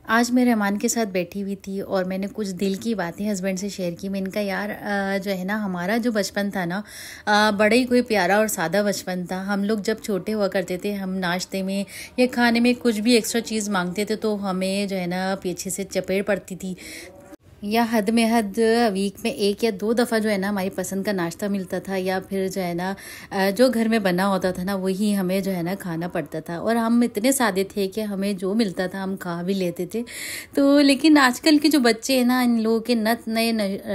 आज मैं रहमान के साथ बैठी हुई थी और मैंने कुछ दिल की बातें हस्बैंड से शेयर की। मैंने कहा यार जो है ना हमारा जो बचपन था ना बड़ा ही कोई प्यारा और सादा बचपन था। हम लोग जब छोटे हुआ करते थे, हम नाश्ते में या खाने में कुछ भी एक्स्ट्रा चीज़ मांगते थे तो हमें जो है ना पीछे से चपेट पड़ती थी, या हद में हद वीक में एक या दो दफ़ा जो है ना हमारी पसंद का नाश्ता मिलता था, या फिर जो है ना जो घर में बना होता था ना वही हमें जो है ना खाना पड़ता था। और हम इतने सादे थे कि हमें जो मिलता था हम खा भी लेते थे। तो लेकिन आजकल के जो बच्चे हैं ना, इन लोगों के नए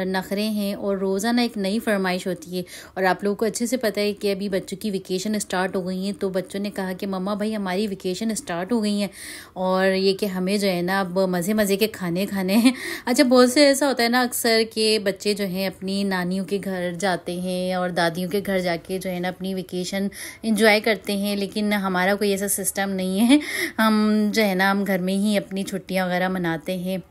नखरे हैं और रोज़ाना एक नई फरमाइश होती है। और आप लोगों को अच्छे से पता है कि अभी बच्चों की वेकेशन स्टार्ट हो गई हैं, तो बच्चों ने कहा कि मम्मा भाई हमारी वेकेशन स्टार्ट हो गई है और ये कि हमें जो है ना अब मज़े मज़े के खाने खाने हैं। अच्छा, बहुत से ऐसा होता है ना अक्सर के बच्चे जो हैं अपनी नानियों के घर जाते हैं और दादियों के घर जाके जो है ना अपनी वेकेशन एंजॉय करते हैं, लेकिन हमारा कोई ऐसा सिस्टम नहीं है। हम जो है ना हम घर में ही अपनी छुट्टियां वगैरह मनाते हैं।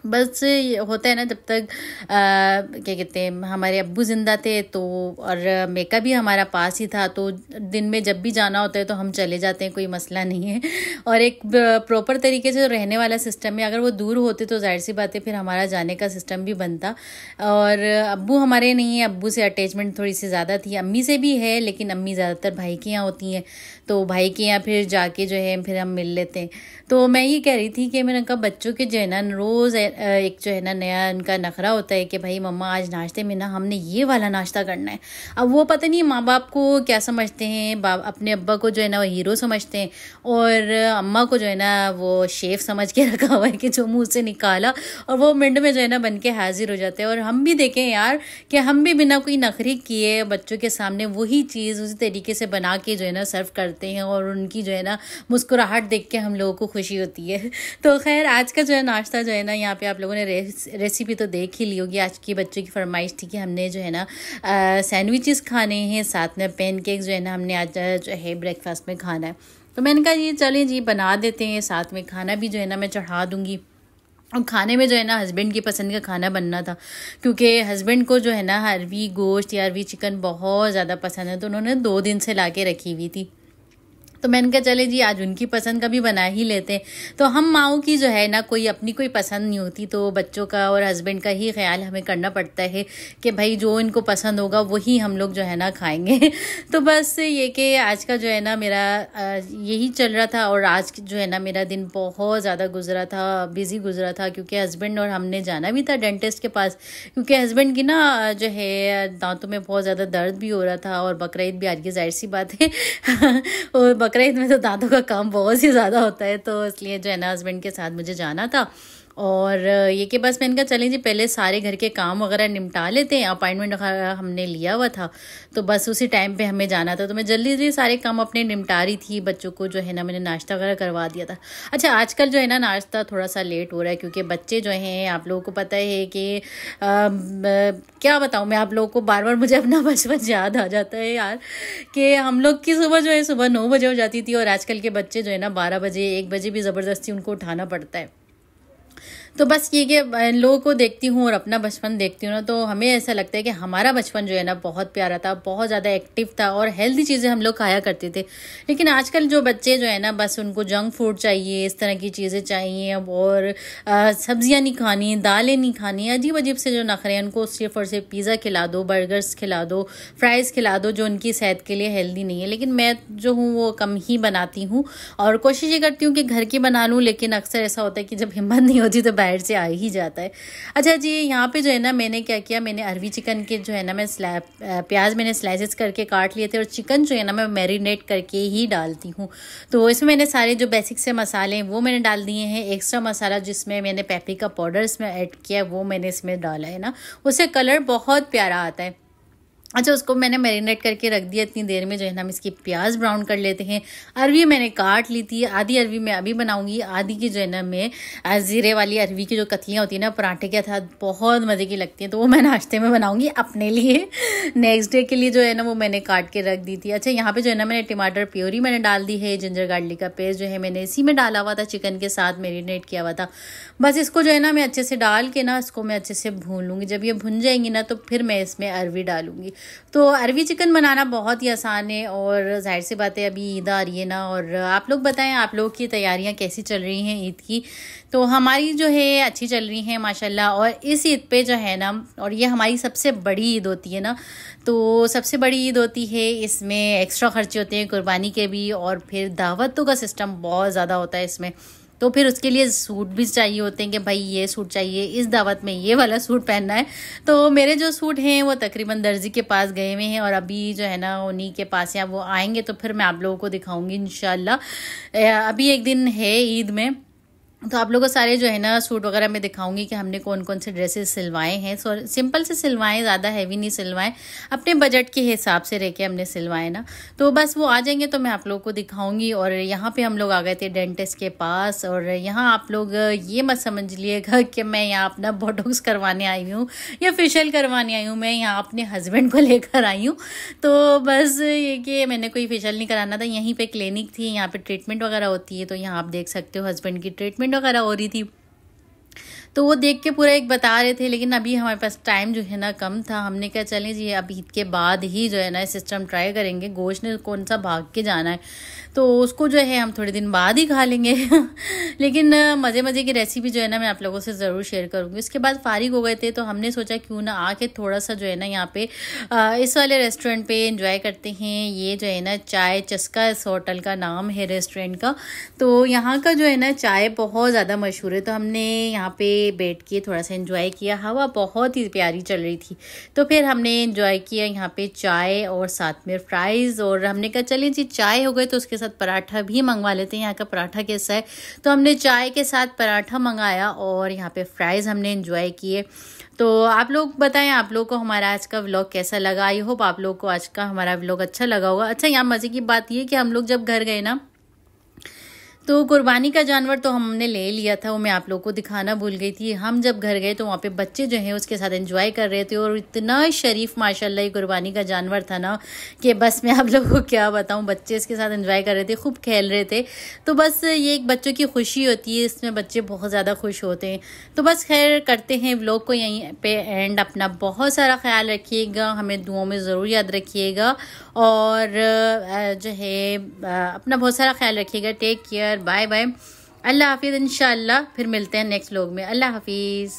बस होता है ना, जब तक क्या कहते हैं हमारे अब्बू ज़िंदा थे तो, और मेका भी हमारा पास ही था, तो दिन में जब भी जाना होता है तो हम चले जाते हैं, कोई मसला नहीं है। और एक प्रॉपर तरीके से रहने वाला सिस्टम है। अगर वो दूर होते तो जाहिर सी बात है फिर हमारा जाने का सिस्टम भी बनता। और अब्बू हमारे नहीं है, अब्बू से अटैचमेंट थोड़ी सी ज़्यादा थी। अम्मी से भी है, लेकिन अम्मी ज़्यादातर भाई के यहाँ होती हैं, तो भाई के यहाँ फिर जाके जो है फिर हम मिल लेते हैं। तो मैं ये कह रही थी कि मैंने कहा बच्चों के जो है ना रोज़ एक जो है ना नया उनका नखरा होता है कि भाई मम्मा आज नाश्ते में ना हमने ये वाला नाश्ता करना है। अब वो पता नहीं माँ बाप को क्या समझते हैं, अपने अब्बा को जो है ना वो हीरो समझते हैं और अम्मा को जो है ना वो शेफ समझ के रखा हुआ है कि जो मुँह से निकाला और वो मिनट में जो है ना बन के हाजिर हो जाते हैं। और हम भी देखें यार कि हम भी बिना कोई नखरे किए बच्चों के सामने वही चीज़ उसी तरीके से बना के जो है ना सर्व करते हैं और उनकी जो है ना मुस्कुराहट देख के हम लोगों को खुशी होती है। तो खैर आज का जो है नाश्ता जो है ना, यहाँ पे आप लोगों ने रेसिपी तो देख ही ली होगी। आज की बच्चों की फरमाइश थी कि हमने जो है ना सैंडविचेस खाने हैं, साथ में पैनकेक जो है ना हमने आज जो है ब्रेकफास्ट में खाना है। तो मैंने कहा ये चलें जी बना देते हैं, साथ में खाना भी जो है ना मैं चढ़ा दूँगी। और खाने में जो है ना हस्बैंड की पसंद का खाना बनना था, क्योंकि हस्बैंड को जो है ना अरवी गोश्त या अरवी चिकन बहुत ज़्यादा पसंद है, तो उन्होंने 2 दिन से ला के रखी हुई थी। तो मैंने कहा चले जी आज उनकी पसंद का भी बना ही लेते हैं। तो हम माओं की जो है ना कोई अपनी कोई पसंद नहीं होती, तो बच्चों का और हस्बैंड का ही ख्याल हमें करना पड़ता है कि भाई जो इनको पसंद होगा वही हम लोग जो है ना खाएंगे। तो बस ये कि आज का जो है ना मेरा यही चल रहा था। और आज जो है ना मेरा दिन बहुत ज़्यादा गुजरा था, बिज़ी गुजरा था, क्योंकि हस्बैंड और हमने जाना भी था डेंटिस्ट के पास, क्योंकि हस्बैंड की ना जो है दांतों में बहुत ज़्यादा दर्द भी हो रहा था और बकरा ईद भी आ रही है, जाहिर सी बात है। और बकरा ईद में तो दांतों का काम बहुत ही ज़्यादा होता है, तो इसलिए जो है ना हस्बैंड के साथ मुझे जाना था। और ये कि बस मैंने कहा चलें जी पहले सारे घर के काम वगैरह निपटा लेते हैं। अपॉइंटमेंट हमने लिया हुआ था, तो बस उसी टाइम पे हमें जाना था, तो मैं जल्दी जल्दी सारे काम अपने निपटा रही थी। बच्चों को जो है ना मैंने नाश्ता वगैरह करवा दिया था। अच्छा, आजकल जो है ना नाश्ता थोड़ा सा लेट हो रहा है, क्योंकि बच्चे जो हैं आप लोगों को पता है कि क्या बताऊँ मैं आप लोगों को, बार बार मुझे अपना बचपन याद आ जाता है यार, कि हम लोग की सुबह जो है सुबह 9 बजे हो जाती थी और आजकल के बच्चे जो है ना 12 बजे 1 बजे भी ज़बरदस्ती उनको उठाना पड़ता है। तो बस ये कि लोगों को देखती हूँ और अपना बचपन देखती हूँ ना, तो हमें ऐसा लगता है कि हमारा बचपन जो है ना बहुत प्यारा था, बहुत ज़्यादा एक्टिव था और हेल्दी चीज़ें हम लोग खाया करते थे। लेकिन आजकल जो बच्चे जो है ना बस उनको जंक फूड चाहिए, इस तरह की चीज़ें चाहिए, और सब्जियाँ नहीं खानी, दालें नहीं खानी, अजीब अजीब से जो नखरे हैं उनको सिर्फ और सिर्फ पिज़्ज़ा खिला दो, बर्गर्स खिला दो, फ्राइज़ खिला दो, जो उनकी सेहत के लिए हेल्दी नहीं है। लेकिन मैं जो हूँ वो कम ही बनाती हूँ और कोशिश ये करती हूँ कि घर की बना लूँ, लेकिन अक्सर ऐसा होता है कि जब हिम्मत नहीं होती तो बाहर से आ ही जाता है। अच्छा जी, यहाँ पे जो है ना मैंने क्या किया, मैंने अरवी चिकन के जो है ना मैं प्याज मैंने स्लाइसेस करके काट लिए थे, और चिकन जो है ना मैं मैरिनेट करके ही डालती हूँ। तो इसमें मैंने सारे जो बेसिक से मसाले हैं वो मैंने डाल दिए हैं। एक्स्ट्रा मसाला जिसमें मैंने पेपरिका पाउडर इसमें ऐड किया वो मैंने इसमें डाला है ना, उससे कलर बहुत प्यारा आता है। अच्छा, उसको मैंने मैरिनेट करके रख दिया। इतनी देर में जो है ना हम इसकी प्याज ब्राउन कर लेते हैं। अरवी मैंने काट ली थी, आधी अरवी मैं अभी बनाऊंगी, आधी की जो है ना मैं ज़ीरे वाली अरवी की जो कतलियाँ होती है ना पराठे के साथ बहुत मज़े की लगती हैं, तो वो मैं नाश्ते में बनाऊंगी अपने लिए। नेक्स्ट डे के लिए जो है ना वो मैंने काट के रख दी थी। अच्छा, यहाँ पे जो है ना मैंने टमाटर प्योरी मैंने डाल दी है, जिंजर गार्लिक का पेस्ट जो है मैंने इसी में डाला हुआ था, चिकन के साथ मैरिनेट किया हुआ था। बस इसको जो है ना मैं अच्छे से डाल के ना इसको मैं अच्छे से भून लूँगी। जब ये भुन जाएंगी ना तो फिर मैं इसमें अरवी डालूंगी। तो अरवी चिकन बनाना बहुत ही आसान है और जाहिर सी बात है अभी ईद आ रही है ना। और आप लोग बताएं आप लोग की तैयारियां कैसी चल रही हैं ईद की। तो हमारी जो है अच्छी चल रही है माशाल्लाह। और इस ईद पे जो है ना, और ये हमारी सबसे बड़ी ईद होती है ना, तो सबसे बड़ी ईद होती है, इसमें एक्स्ट्रा खर्चे होते हैं कुर्बानी के भी, और फिर दावतों का सिस्टम बहुत ज़्यादा होता है इसमें। तो फिर उसके लिए सूट भी चाहिए होते हैं कि भाई ये सूट चाहिए, इस दावत में ये वाला सूट पहनना है। तो मेरे जो सूट हैं वो तकरीबन दर्जी के पास गए हुए हैं और अभी जो है ना उन्हीं के पास या वो आएंगे तो फिर मैं आप लोगों को दिखाऊंगी इंशाल्लाह। अभी एक दिन है ईद में, तो आप लोगों को सारे जो है ना सूट वगैरह मैं दिखाऊंगी कि हमने कौन कौन से ड्रेसेस सिलवाए हैं। सिंपल से सिलवाएं, ज़्यादा हैवी नहीं सिलवाएं, अपने बजट के हिसाब से रह के हमने सिलवाए ना। तो बस वो आ जाएंगे तो मैं आप लोगों को दिखाऊंगी। और यहाँ पे हम लोग आ गए थे डेंटिस्ट के पास, और यहाँ आप लोग ये मत समझ लिएगा कि मैं यहाँ अपना बोटॉक्स करवाने आई हूँ या फेशियल करवाने आई हूँ, मैं यहाँ अपने हस्बैंड को लेकर आई हूँ। तो बस ये कि मैंने कोई फेशियल नहीं कराना था, यहीं पर क्लिनिक थी, यहाँ पर ट्रीटमेंट वगैरह होती है। तो यहाँ आप देख सकते हो हस्बैंड की ट्रीटमेंट वगैरह हो रही थी, तो वो देख के पूरा एक बता रहे थे। लेकिन अभी हमारे पास टाइम जो है ना कम था, हमने कहा चलें जी अब ईद के बाद ही जो है ना सिस्टम ट्राई करेंगे। गोश्त ने कौन सा भाग के जाना है, तो उसको जो है हम थोड़े दिन बाद ही खा लेंगे। लेकिन मज़े की रेसिपी जो है ना मैं आप लोगों से ज़रूर शेयर करूँगी। इसके बाद फारिग हो गए थे तो हमने सोचा क्यों ना आके थोड़ा सा जो है ना यहाँ पे इस वाले रेस्टोरेंट पे एंजॉय करते हैं। ये जो है ना चाय चस्का इस होटल का नाम है रेस्टोरेंट का। तो यहाँ का जो है ना चाय बहुत ज़्यादा मशहूर है, तो हमने यहाँ पे बैठ के थोड़ा सा एंजॉय किया। हवा बहुत ही प्यारी चल रही थी, तो फिर हमने एंजॉय किया यहाँ पे चाय और साथ में फ्राइज़। और हमने कहा चलें जी चाय हो गए तो उसके साथ पराठा भी मंगवा लेते हैं, यहाँ का पराठा कैसा है। तो हमने चाय के साथ पराठा मंगाया और यहाँ पे फ्राइज़ हमने एंजॉय किए। तो आप लोग बताएं आप लोग को हमारा आज का व्लॉग कैसा लगा। आई होप आप लोग को आज का हमारा व्लॉग अच्छा लगा होगा। अच्छा, यहाँ मज़े की बात ये कि हम लोग जब घर गए ना तो कुर्बानी का जानवर तो हमने ले लिया था, वो मैं आप लोगों को दिखाना भूल गई थी। हम जब घर गए तो वहाँ पे बच्चे जो हैं उसके साथ एंजॉय कर रहे थे, और इतना शरीफ माशाल्लाह ये कुर्बानी का जानवर था ना कि बस मैं आप लोगों को क्या बताऊँ। बच्चे इसके साथ एंजॉय कर रहे थे, खूब खेल रहे थे। तो बस ये एक बच्चों की खुशी होती है, इसमें बच्चे बहुत ज़्यादा खुश होते हैं। तो बस खैर करते हैं व्लॉग को यहीं पे एंड। अपना बहुत सारा ख्याल रखिएगा, हमें दुआओं में ज़रूर याद रखिएगा, और जो है अपना बहुत सारा ख्याल रखिएगा। टेक केयर, बाय बाय, अल्लाह हाफिज़। इंशाअल्लाह फिर मिलते हैं नेक्स्ट व्लॉग में। अल्लाह हाफिज़।